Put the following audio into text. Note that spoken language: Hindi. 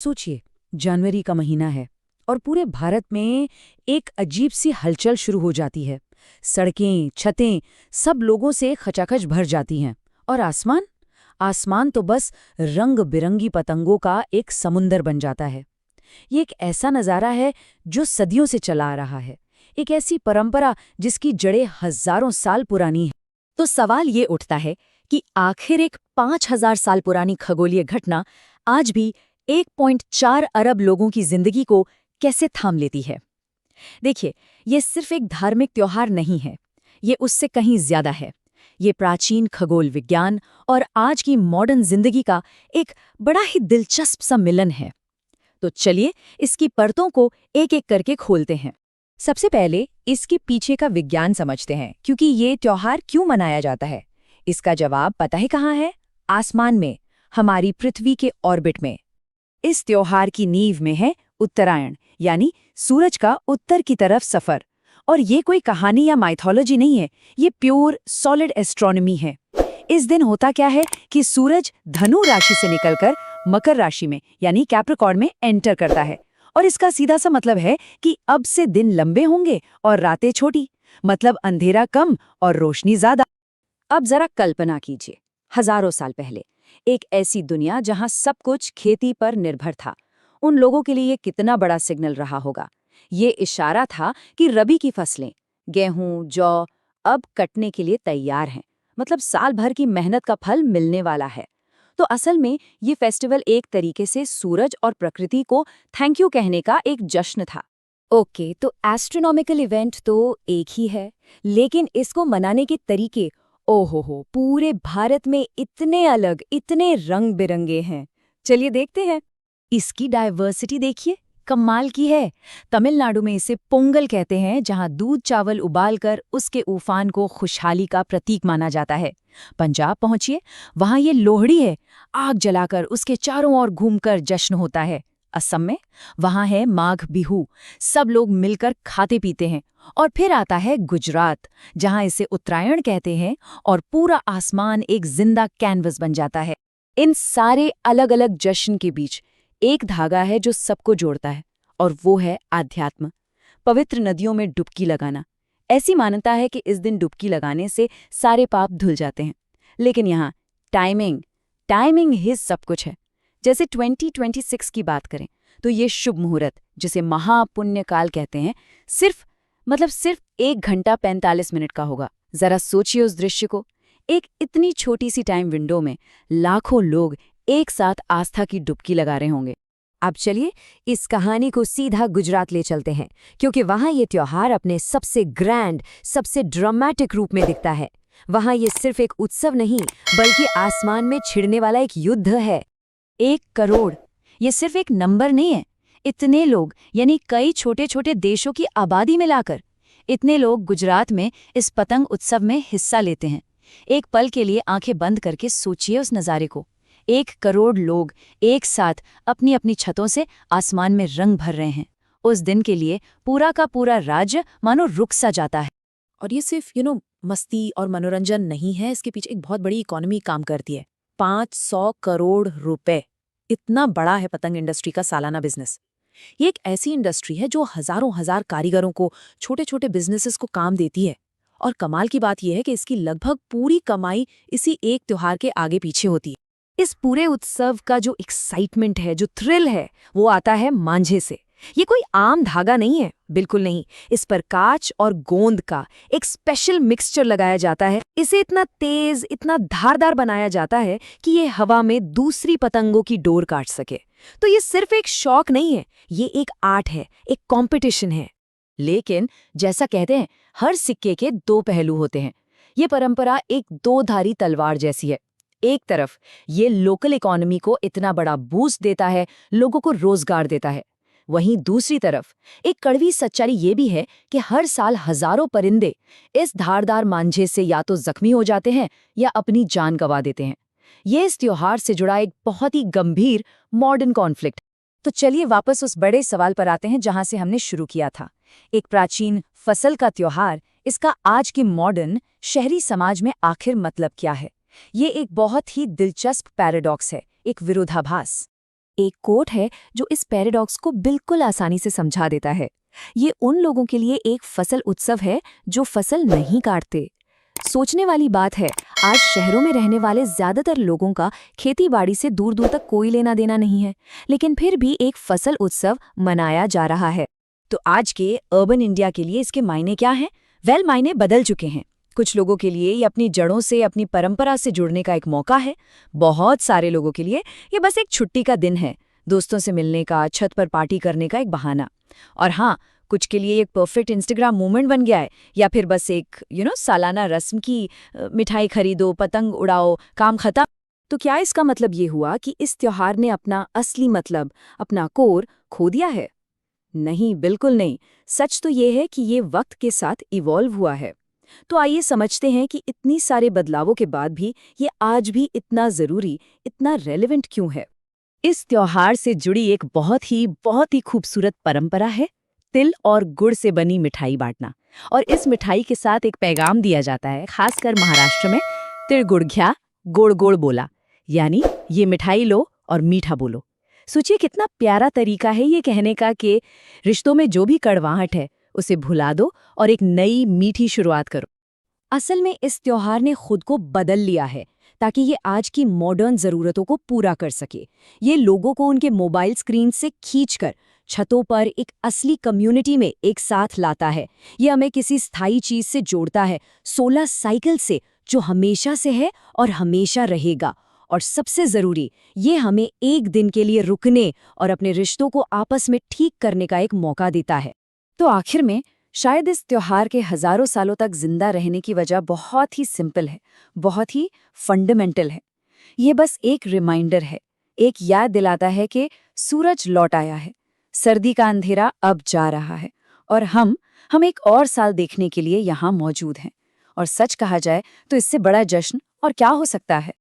सोचिए, जनवरी का महीना है और पूरे भारत में एक अजीब सी हलचल शुरू हो जाती है। सड़कें, छतें, सब लोगों से खचाखच भर जाती हैं। और आसमान आसमान तो बस रंग बिरंगी पतंगों का एक समुंदर बन जाता है। ये एक ऐसा नज़ारा है जो सदियों से चला आ रहा है, एक ऐसी परंपरा जिसकी जड़ें हजारों साल पुरानी हैं। तो सवाल ये उठता है कि आखिर एक 5,000 साल पुरानी खगोलीय घटना आज भी 1.4 अरब लोगों की जिंदगी को कैसे थाम लेती है। देखिए, ये सिर्फ एक धार्मिक त्योहार नहीं है, ये उससे कहीं ज्यादा है। ये प्राचीन खगोल विज्ञान और आज की मॉडर्न जिंदगी का एक बड़ा ही दिलचस्प सा मिलन है। तो चलिए इसकी परतों को एक एक करके खोलते हैं। सबसे पहले इसके पीछे का विज्ञान समझते हैं, क्योंकि ये त्योहार क्यों मनाया जाता है। इसका जवाब पता है कहाँ है? आसमान में, हमारी पृथ्वी के ऑर्बिट में। इस त्योहार की नींव में है उत्तरायण, यानी सूरज का उत्तर की तरफ सफर। और ये कोई कहानी या माइथोलॉजी नहीं है, ये प्योर सॉलिड एस्ट्रोनॉमी है। इस दिन होता क्या है कि सूरज धनु राशि से निकलकर मकर राशि में यानी कैप्रिकॉर्न में एंटर करता है। और इसका सीधा सा मतलब है कि अब से दिन लंबे होंगे और रातें छोटी, मतलब अंधेरा कम और रोशनी ज्यादा। अब जरा कल्पना कीजिए, हजारों साल पहले एक ऐसी दुनिया जहां सब कुछ खेती पर निर्भर था। उन लोगों के लिए कितना बड़ा सिग्नल रहा होगा। ये इशारा था कि रबी की फसलें, गेहूं, जौ, अब कटने के लिए तैयार हैं। मतलब साल भर की मेहनत का फल मिलने वाला है। तो असल में ये फेस्टिवल एक तरीके से सूरज और प्रकृति को थैंक यू कहने का एक जश्न था। ओके, तो एस्ट्रोनॉमिकल इवेंट तो एक ही है, लेकिन इसको मनाने के तरीके, ओहो, पूरे भारत में इतने अलग, इतने रंग बिरंगे हैं। चलिए देखते हैं। इसकी डाइवर्सिटी देखिए, कमाल की है। तमिलनाडु में इसे पोंगल कहते हैं, जहां दूध चावल उबालकर उसके उफान को खुशहाली का प्रतीक माना जाता है। पंजाब पहुंचिए, वहां ये लोहड़ी है, आग जलाकर उसके चारों ओर घूमकर जश्न होता है। असम में वहां है माघ बिहू, सब लोग मिलकर खाते पीते हैं। और फिर आता है गुजरात, जहां इसे उत्तरायण कहते हैं और पूरा आसमान एक जिंदा कैनवस बन जाता है। इन सारे अलग अलग जश्न के बीच एक धागा है जो सबको जोड़ता है, और वो है आध्यात्म। पवित्र नदियों में डुबकी लगाना। ऐसी मान्यता है कि इस दिन डुबकी लगाने से सारे पाप धुल जाते हैं। लेकिन यहाँ टाइमिंग टाइमिंग ही सब कुछ है। जैसे 2026 की बात करें तो ये शुभ मुहूर्त, जिसे महापुण्य काल कहते हैं, सिर्फ 1 घंटा 45 मिनट का होगा। जरा सोचिए उस दृश्य को। एक इतनी छोटी सी टाइम विंडो में लाखों लोग एक साथ आस्था की डुबकी लगा रहे होंगे। अब चलिए इस कहानी को सीधा गुजरात ले चलते हैं, क्योंकि वहां ये त्योहार अपने सबसे ग्रैंड, सबसे ड्रामेटिक रूप में दिखता है। वहां ये सिर्फ एक उत्सव नहीं, बल्कि आसमान में छिड़ने वाला एक युद्ध है। 1 करोड़, ये सिर्फ एक नंबर नहीं है। इतने लोग, यानी कई छोटे छोटे देशों की आबादी मिलाकर, इतने लोग गुजरात में इस पतंग उत्सव में हिस्सा लेते हैं। एक पल के लिए आंखें बंद करके सोचिए उस नज़ारे को। 1 करोड़ लोग एक साथ अपनी अपनी छतों से आसमान में रंग भर रहे हैं। उस दिन के लिए पूरा का पूरा राज्य मानो रुक सा जाता है। और ये सिर्फ मस्ती और मनोरंजन नहीं है, इसके पीछे एक बहुत बड़ी इकोनॉमी काम करती है। 500 करोड़ रुपए, इतना बड़ा है पतंग इंडस्ट्री का सालाना बिजनेस। ये एक ऐसी इंडस्ट्री है जो हजारों हजार कारीगरों को, छोटे छोटे बिजनेसेस को काम देती है। और कमाल की बात यह है कि इसकी लगभग पूरी कमाई इसी एक त्योहार के आगे पीछे होती है। इस पूरे उत्सव का जो एक्साइटमेंट है, जो थ्रिल है, वो आता है मांझे से। ये कोई आम धागा नहीं है, बिल्कुल नहीं। इस पर कांच और गोंद का एक स्पेशल मिक्सचर लगाया जाता है। इसे इतना तेज, इतना धारदार बनाया जाता है कि ये हवा में दूसरी पतंगों की डोर काट सके। तो ये सिर्फ एक शौक नहीं है, ये एक आर्ट है, एक कॉम्पिटिशन है। लेकिन जैसा कहते हैं, हर सिक्के के 2 पहलू होते हैं। ये परंपरा एक 2-धारी तलवार जैसी है। एक तरफ ये लोकल इकोनॉमी को इतना बड़ा बूस्ट देता है, लोगों को रोजगार देता है। वहीं दूसरी तरफ एक कड़वी सच्चाई ये भी है कि हर साल हजारों परिंदे इस धारदार मांझे से या तो जख्मी हो जाते हैं या अपनी जान गंवा देते हैं। ये इस त्योहार से जुड़ा एक बहुत ही गंभीर मॉडर्न कॉन्फ्लिक्ट। तो चलिए वापस उस बड़े सवाल पर आते हैं जहां से हमने शुरू किया था। एक प्राचीन फसल का त्योहार, इसका आज के मॉडर्न शहरी समाज में आखिर मतलब क्या है? ये एक बहुत ही दिलचस्प पैराडॉक्स है, एक विरोधाभास। एक कोट है जो इस पैराडॉक्स को बिल्कुल आसानी से समझा देता है। ये उन लोगों के लिए एक फसल उत्सव है जो फसल नहीं काटते। सोचने वाली बात है, आज शहरों में रहने वाले ज्यादातर लोगों का खेती बाड़ी से दूर दूर तक कोई लेना देना नहीं है, लेकिन फिर भी एक फसल उत्सव मनाया जा रहा है। तो आज के अर्बन इंडिया के लिए इसके मायने क्या हैं? मायने बदल चुके हैं। कुछ लोगों के लिए ये अपनी जड़ों से, अपनी परंपरा से जुड़ने का एक मौका है। बहुत सारे लोगों के लिए ये बस एक छुट्टी का दिन है, दोस्तों से मिलने का, छत पर पार्टी करने का एक बहाना। और हाँ, कुछ के लिए एक परफेक्ट इंस्टाग्राम मोमेंट बन गया है, या फिर बस एक सालाना रस्म की मिठाई खरीदो, पतंग उड़ाओ, काम खत्म। तो क्या इसका मतलब ये हुआ कि इस त्योहार ने अपना असली मतलब, अपना कोर खो दिया है? नहीं, बिल्कुल नहीं। सच तो ये है कि ये वक्त के साथ इवॉल्व हुआ है। तो आइए समझते हैं कि इतनी सारे बदलावों के बाद भी ये आज भी इतना जरूरी, इतना रेलेवेंट क्यों है। इस त्योहार से जुड़ी एक बहुत ही खूबसूरत परंपरा है, तिल और गुड़ से बनी मिठाई बांटना। और इस मिठाई के साथ एक पैगाम दिया जाता है, खासकर महाराष्ट्र में, तिल गुड़ घ्या, गोड़ गोड़ बोला, यानी ये मिठाई लो और मीठा बोलो। सोचिए कितना प्यारा तरीका है ये कहने का कि रिश्तों में जो भी कड़वाहट है उसे भुला दो और एक नई मीठी शुरुआत करो। असल में इस त्योहार ने खुद को बदल लिया है ताकि ये आज की मॉडर्न ज़रूरतों को पूरा कर सके। ये लोगों को उनके मोबाइल स्क्रीन से खींचकर छतों पर एक असली कम्युनिटी में एक साथ लाता है। ये हमें किसी स्थायी चीज़ से जोड़ता है, सोलर साइकिल से, जो हमेशा से है और हमेशा रहेगा। और सबसे ज़रूरी, ये हमें एक दिन के लिए रुकने और अपने रिश्तों को आपस में ठीक करने का एक मौका देता है। तो आखिर में शायद इस त्योहार के हजारों सालों तक जिंदा रहने की वजह बहुत ही सिंपल है, बहुत ही फंडामेंटल है। ये बस एक रिमाइंडर है, एक याद दिलाता है कि सूरज लौट आया है, सर्दी का अंधेरा अब जा रहा है, और हम एक और साल देखने के लिए यहाँ मौजूद हैं। और सच कहा जाए तो इससे बड़ा जश्न और क्या हो सकता है।